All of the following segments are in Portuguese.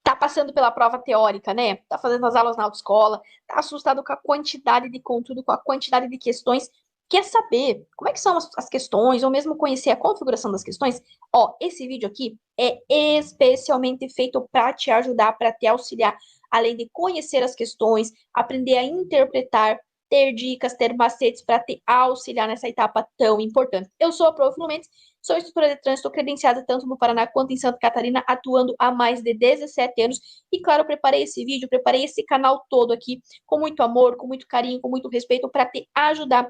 Tá passando pela prova teórica, né? Tá fazendo as aulas na autoescola, tá assustado com a quantidade de conteúdo, com a quantidade de questões. Quer saber como é que são as questões, ou mesmo conhecer a configuração das questões? Ó, esse vídeo aqui é especialmente feito para te ajudar, para te auxiliar, além de conhecer as questões, aprender a interpretar, ter dicas, ter macetes para te auxiliar nessa etapa tão importante. Eu sou a Prof. Lumendes, sou instrutora de trânsito credenciada tanto no Paraná quanto em Santa Catarina, atuando há mais de 17 anos. E, claro, eu preparei esse vídeo, preparei esse canal todo aqui com muito amor, com muito carinho, com muito respeito para te ajudar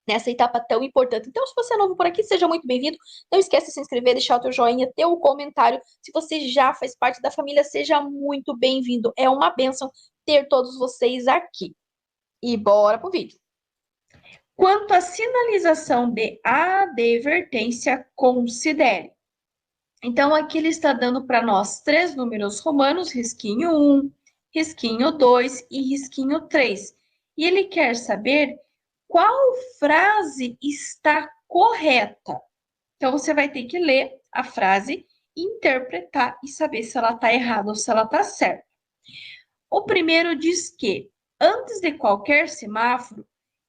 nessa etapa tão importante. Então, se você é novo por aqui, seja muito bem-vindo. Não esqueça de se inscrever, deixar o teu joinha, teu comentário. Se você já faz parte da família, seja muito bem-vindo. É uma bênção ter todos vocês aqui. E bora pro vídeo. Quanto à sinalização de advertência, considere. Então, aqui ele está dando para nós três números romanos, risquinho 1, risquinho 2 e risquinho 3. E ele quer saber qual frase está correta. Então, você vai ter que ler a frase, interpretar e saber se ela está errada ou se ela está certa. O primeiro diz que, antes de qualquer semáforo,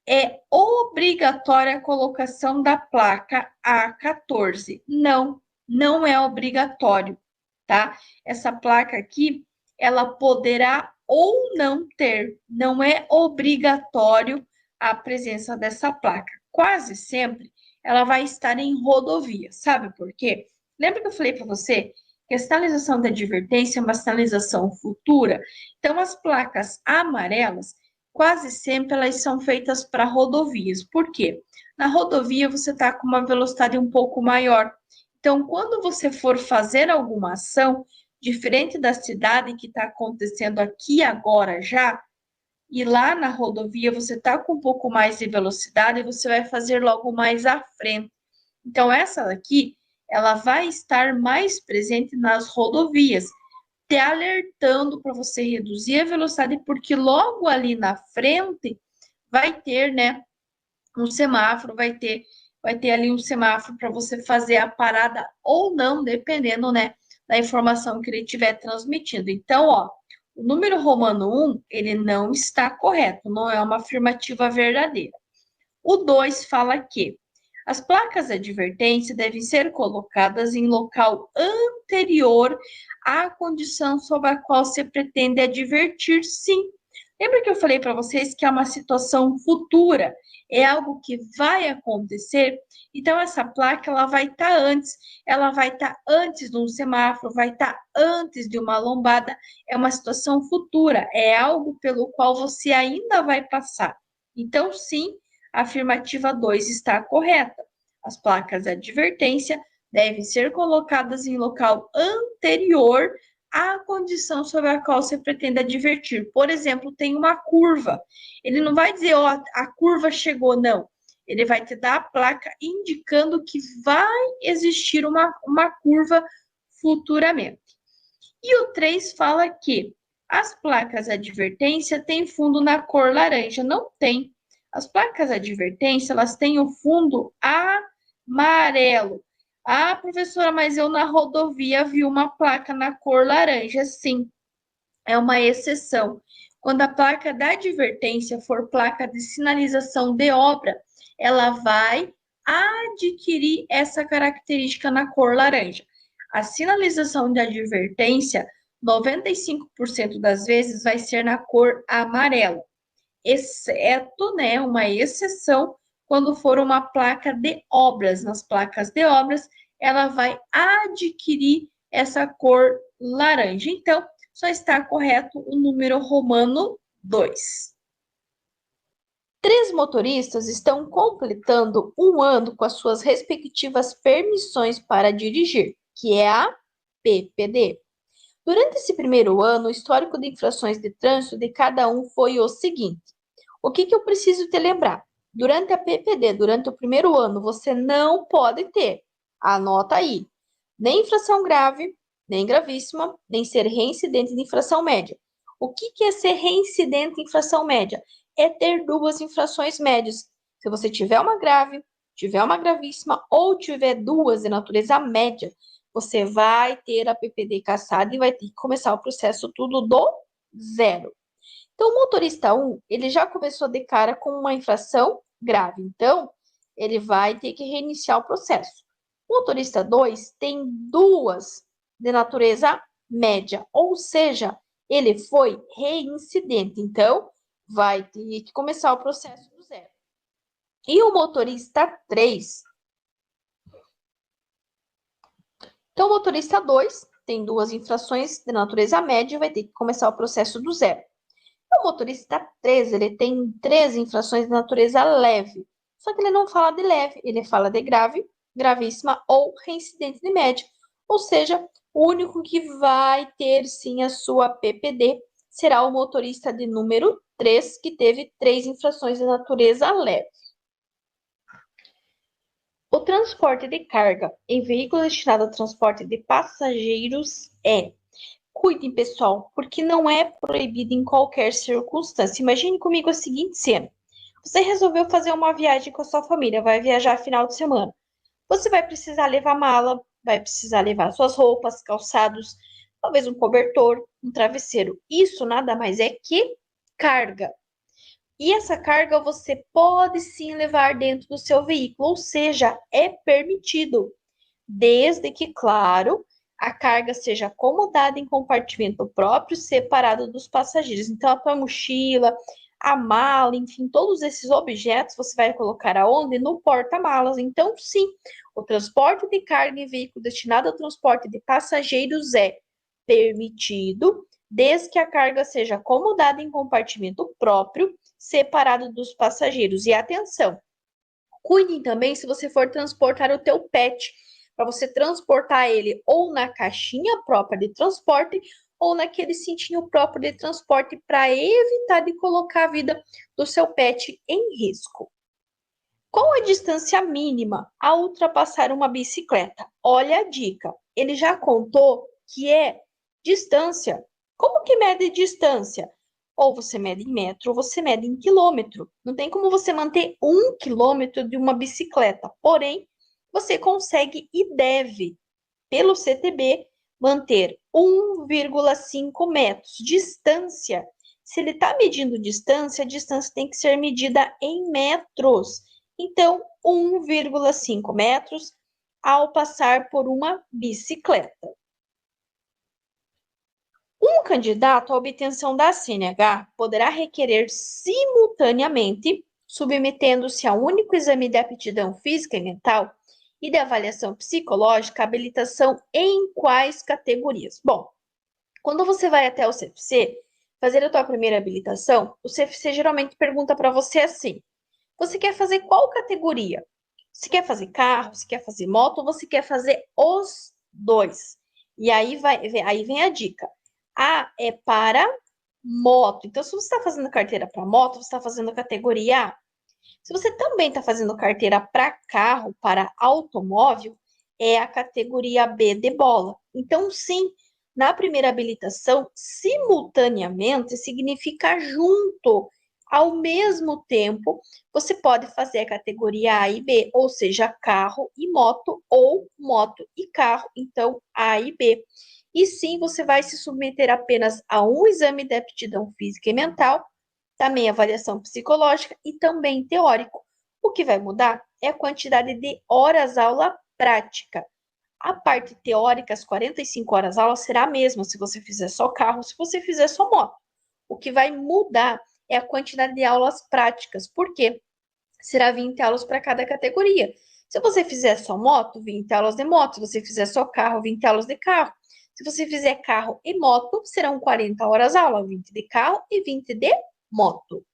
é obrigatória a colocação da placa A14. Não, não é obrigatório, tá? Essa placa aqui, ela poderá ou não ter, não é obrigatório a presença dessa placa. Quase sempre ela vai estar em rodovia, sabe por quê? Lembra que eu falei para você que a sinalização da advertência é uma sinalização futura? Então, as placas amarelas, quase sempre elas são feitas para rodovias. Por quê? Na rodovia você está com uma velocidade um pouco maior. Então, quando você for fazer alguma ação, diferente da cidade que está acontecendo aqui agora já, e lá na rodovia você está com um pouco mais de velocidade, você vai fazer logo mais à frente. Então, essa daqui, ela vai estar mais presente nas rodovias, te alertando para você reduzir a velocidade, porque logo ali na frente vai ter, né, um semáforo, vai ter ali um semáforo para você fazer a parada ou não, dependendo, né, da informação que ele estiver transmitindo. Então, ó, o número romano 1, ele não está correto, não é uma afirmativa verdadeira. O 2 fala que as placas de advertência devem ser colocadas em local anterior à condição sobre a qual se pretende advertir, sim. Lembra que eu falei para vocês que é uma situação futura, é algo que vai acontecer? Então, essa placa ela vai estar antes, ela vai estar antes de um semáforo, vai estar antes de uma lombada, é uma situação futura, é algo pelo qual você ainda vai passar. Então, sim, a afirmativa 2 está correta. As placas de advertência devem ser colocadas em local anterior à condição sobre a qual você pretende advertir. Por exemplo, tem uma curva. Ele não vai dizer, ó, a curva chegou, não. Ele vai te dar a placa indicando que vai existir uma curva futuramente. E o 3 fala que as placas de advertência têm fundo na cor laranja. Não tem. As placas de advertência, elas têm o fundo amarelo. Ah, professora, mas eu na rodovia vi uma placa na cor laranja. Sim, é uma exceção. Quando a placa da advertência for placa de sinalização de obra, ela vai adquirir essa característica na cor laranja. A sinalização de advertência, 95% das vezes, vai ser na cor amarela, exceto, né, uma exceção, quando for uma placa de obras. Nas placas de obras, ela vai adquirir essa cor laranja. Então, só está correto o número romano 2. Três motoristas estão completando um ano com as suas respectivas permissões para dirigir, que é a PPD. Durante esse primeiro ano, o histórico de infrações de trânsito de cada um foi o seguinte. O que eu preciso te lembrar? Durante a PPD, durante o primeiro ano, você não pode ter, anota aí, nem infração grave, nem gravíssima, nem ser reincidente de infração média. O que é ser reincidente em infração média? É ter duas infrações médias. Se você tiver uma grave, tiver uma gravíssima ou tiver duas de natureza média, você vai ter a PPD cassada e vai ter que começar o processo tudo do zero. Então, o motorista 1, ele já começou de cara com uma infração grave. Então, ele vai ter que reiniciar o processo. O motorista 2 tem duas de natureza média, ou seja, ele foi reincidente. Então, vai ter que começar o processo do zero. E o motorista 3. Então, o motorista 2 tem duas infrações de natureza média e vai ter que começar o processo do zero. O motorista 3, ele tem três infrações de natureza leve. Só que ele não fala de leve, ele fala de grave, gravíssima ou reincidente de média. Ou seja, o único que vai ter sim a sua PPD será o motorista de número 3, que teve três infrações de natureza leve. O transporte de carga em veículo destinado ao transporte de passageiros é. Cuidem, pessoal, porque não é proibido em qualquer circunstância. Imagine comigo a seguinte cena. Você resolveu fazer uma viagem com a sua família, vai viajar final de semana. Você vai precisar levar mala, vai precisar levar suas roupas, calçados, talvez um cobertor, um travesseiro. Isso nada mais é que carga. E essa carga você pode sim levar dentro do seu veículo, ou seja, é permitido, desde que, claro, a carga seja acomodada em compartimento próprio, separado dos passageiros. Então, a tua mochila, a mala, enfim, todos esses objetos você vai colocar aonde? No porta-malas. Então, sim, o transporte de carga em veículo destinado ao transporte de passageiros é permitido, desde que a carga seja acomodada em compartimento próprio, separado dos passageiros. E atenção, cuidem também se você for transportar o teu pet, para você transportar ele ou na caixinha própria de transporte ou naquele cintinho próprio de transporte para evitar de colocar a vida do seu pet em risco. Qual a distância mínima a ultrapassar uma bicicleta? Olha a dica. Ele já contou que é distância. Como que mede distância? Ou você mede em metro, ou você mede em quilômetro. Não tem como você manter 1 quilômetro de uma bicicleta. Porém, você consegue e deve, pelo CTB, manter 1,5 metros. Distância. Se ele está medindo distância, a distância tem que ser medida em metros. Então, 1,5 metros ao passar por uma bicicleta. Um candidato à obtenção da CNH poderá requerer simultaneamente, submetendo-se a um único exame de aptidão física e mental e de avaliação psicológica, habilitação em quais categorias? Bom, quando você vai até o CFC fazer a tua primeira habilitação, o CFC geralmente pergunta para você assim: você quer fazer qual categoria? Você quer fazer carro, você quer fazer moto ou você quer fazer os dois? E aí vem a dica. A é para moto. Então, se você está fazendo carteira para moto, você está fazendo categoria A. Se você também está fazendo carteira para carro, para automóvel, é a categoria B de bola. Então, sim, na primeira habilitação, simultaneamente significa junto, ao mesmo tempo, você pode fazer a categoria A e B, ou seja, carro e moto, ou moto e carro, então A e B. E sim, você vai se submeter apenas a um exame de aptidão física e mental, também avaliação psicológica e também teórico. O que vai mudar é a quantidade de horas aula prática. A parte teórica, as 45 horas aula, será a mesma se você fizer só carro, se você fizer só moto. O que vai mudar é a quantidade de aulas práticas. Por quê? Será 20 aulas para cada categoria. Se você fizer só moto, 20 aulas de moto. Se você fizer só carro, 20 aulas de carro. Se você fizer carro e moto, serão 40 horas aula, 20 de carro e 20 de moto.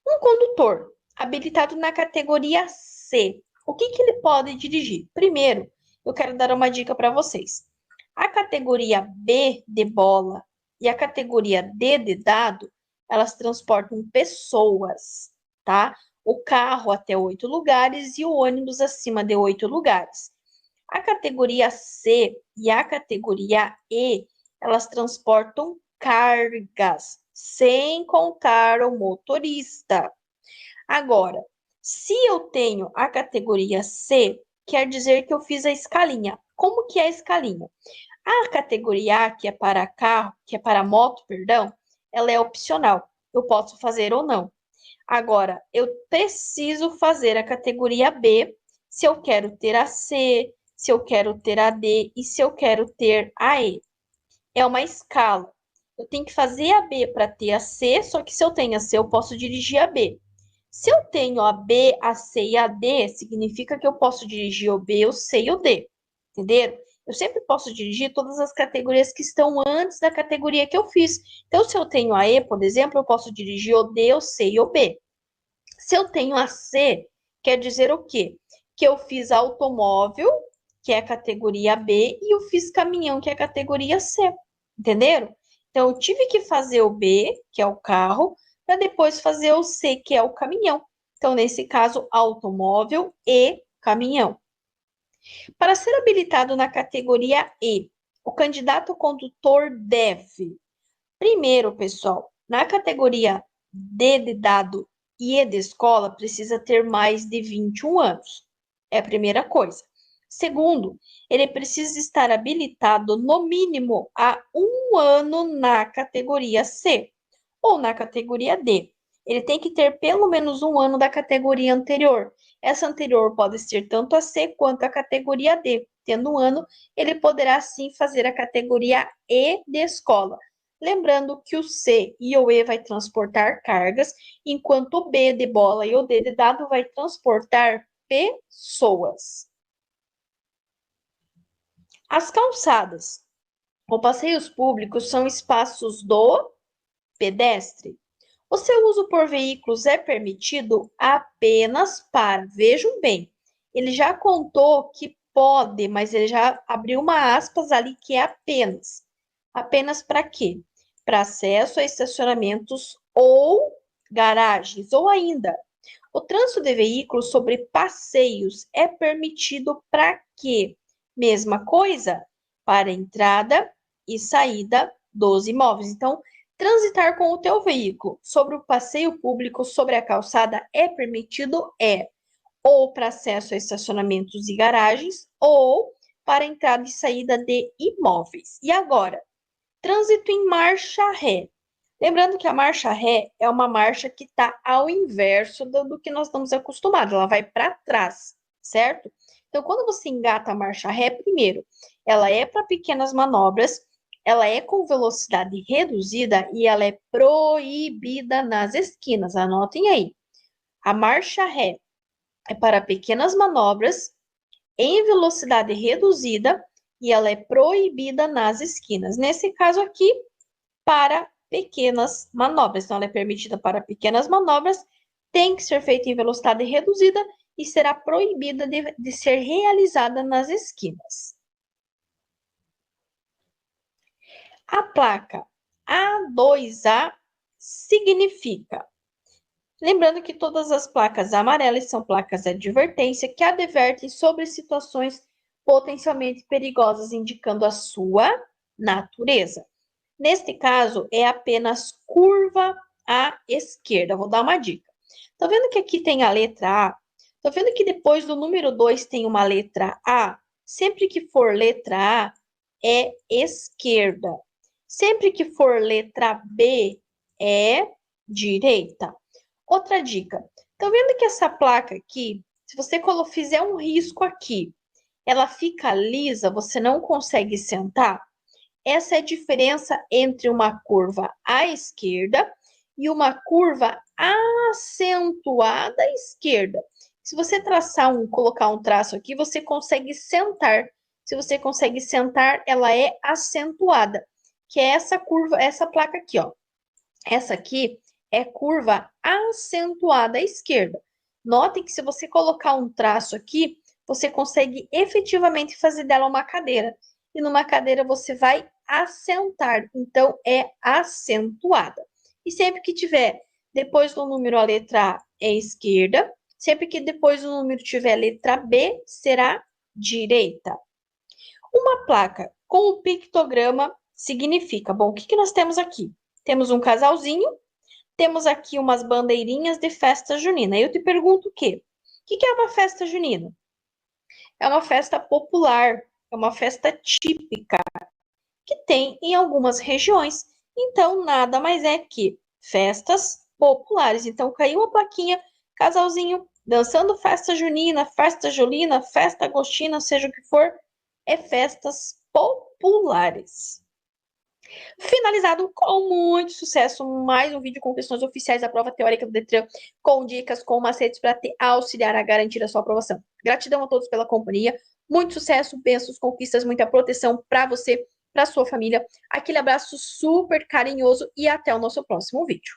Um condutor habilitado na categoria C, o que ele pode dirigir? Primeiro, eu quero dar uma dica para vocês. A categoria B de bola e a categoria D de dado, elas transportam pessoas, tá? O carro até 8 lugares e o ônibus acima de 8 lugares. A categoria C e a categoria E, elas transportam cargas, sem contar o motorista. Agora, se eu tenho a categoria C, quer dizer que eu fiz a escalinha. como que é a escalinha? A categoria A, que é para carro, que é para moto, perdão, ela é opcional. Eu posso fazer ou não. Agora, eu preciso fazer a categoria B se eu quero ter a C, se eu quero ter a D e se eu quero ter a E. É uma escala. Eu tenho que fazer a B para ter a C, só que se eu tenho a C, eu posso dirigir a B. Se eu tenho a B, a C e a D, significa que eu posso dirigir o B, o C e o D. Entenderam? Eu sempre posso dirigir todas as categorias que estão antes da categoria que eu fiz. Então, se eu tenho a E, por exemplo, eu posso dirigir o D, o C e o B. Se eu tenho a C, quer dizer o quê? Que eu fiz automóvel, que é a categoria B, e eu fiz caminhão, que é a categoria C. Entenderam? Então, eu tive que fazer o B, que é o carro, para depois fazer o C, que é o caminhão. Então, nesse caso, automóvel e caminhão. Para ser habilitado na categoria E, o candidato condutor deve, primeiro, pessoal, na categoria D de dado e E de escola, precisa ter mais de 21 anos. É a primeira coisa. Segundo, ele precisa estar habilitado no mínimo há 1 ano na categoria C ou na categoria D. Ele tem que ter pelo menos 1 ano da categoria anterior. Essa anterior pode ser tanto a C quanto a categoria D. Tendo 1 ano, ele poderá sim fazer a categoria E de escola. Lembrando que o C e o E vai transportar cargas, enquanto o B de bola e o D de dado vai transportar pessoas. As calçadas ou passeios públicos são espaços do pedestre. O seu uso por veículos é permitido apenas para, vejam bem, ele já contou que pode, mas ele já abriu uma aspas ali que é apenas. Apenas para quê? Para acesso a estacionamentos ou garagens, ou ainda, o trânsito de veículos sobre passeios é permitido para quê? Mesma coisa, para entrada e saída dos imóveis. Então, transitar com o teu veículo sobre o passeio público, sobre a calçada, é permitido? É. Ou para acesso a estacionamentos e garagens, ou para entrada e saída de imóveis. E agora, trânsito em marcha ré. Lembrando que a marcha ré é uma marcha que está ao inverso do que nós estamos acostumados, ela vai para trás, certo? Então, quando você engata a marcha ré, primeiro, ela é para pequenas manobras, ela é com velocidade reduzida e ela é proibida nas esquinas. Anotem aí. A marcha ré é para pequenas manobras em velocidade reduzida e ela é proibida nas esquinas. Nesse caso aqui, para pequenas manobras. Então, ela é permitida para pequenas manobras, tem que ser feita em velocidade reduzida e será proibida de ser realizada nas esquinas. A placa A2A significa. Lembrando que todas as placas amarelas são placas de advertência que advertem sobre situações potencialmente perigosas, indicando a sua natureza. Neste caso, é apenas curva à esquerda. Vou dar uma dica. Tá vendo que aqui tem a letra A? Tá vendo que depois do número 2 tem uma letra A? Sempre que for letra A, é esquerda. Sempre que for letra B, é direita. Outra dica. Tá vendo que essa placa aqui, se você fizer um risco aqui, ela fica lisa, você não consegue sentar? Essa é a diferença entre uma curva à esquerda e uma curva acentuada à esquerda. Se você colocar um traço aqui, você consegue sentar. Se você consegue sentar, ela é acentuada, que é essa curva, essa placa aqui, ó. Essa aqui é curva acentuada à esquerda. Notem que se você colocar um traço aqui, você consegue efetivamente fazer dela uma cadeira. E numa cadeira você vai assentar, então é acentuada. E sempre que tiver depois do número a letra A é esquerda, sempre que depois do número tiver a letra B, será direita. Uma placa com o pictograma significa, bom, o que nós temos aqui? Temos um casalzinho, temos aqui umas bandeirinhas de festa junina. Eu te pergunto o quê? O que é uma festa junina? É uma festa popular, É uma festa típica que tem em algumas regiões. Então, nada mais é que festas populares. Então, caiu a plaquinha, casalzinho dançando festa junina, festa julina, festa agostina, seja o que for, é festas populares. Finalizado com muito sucesso, mais um vídeo com questões oficiais da prova teórica do Detran, com dicas, com macetes para te auxiliar a garantir a sua aprovação. Gratidão a todos pela companhia, muito sucesso, bênçãos, conquistas, muita proteção para você, para sua família. Aquele abraço super carinhoso e até o nosso próximo vídeo.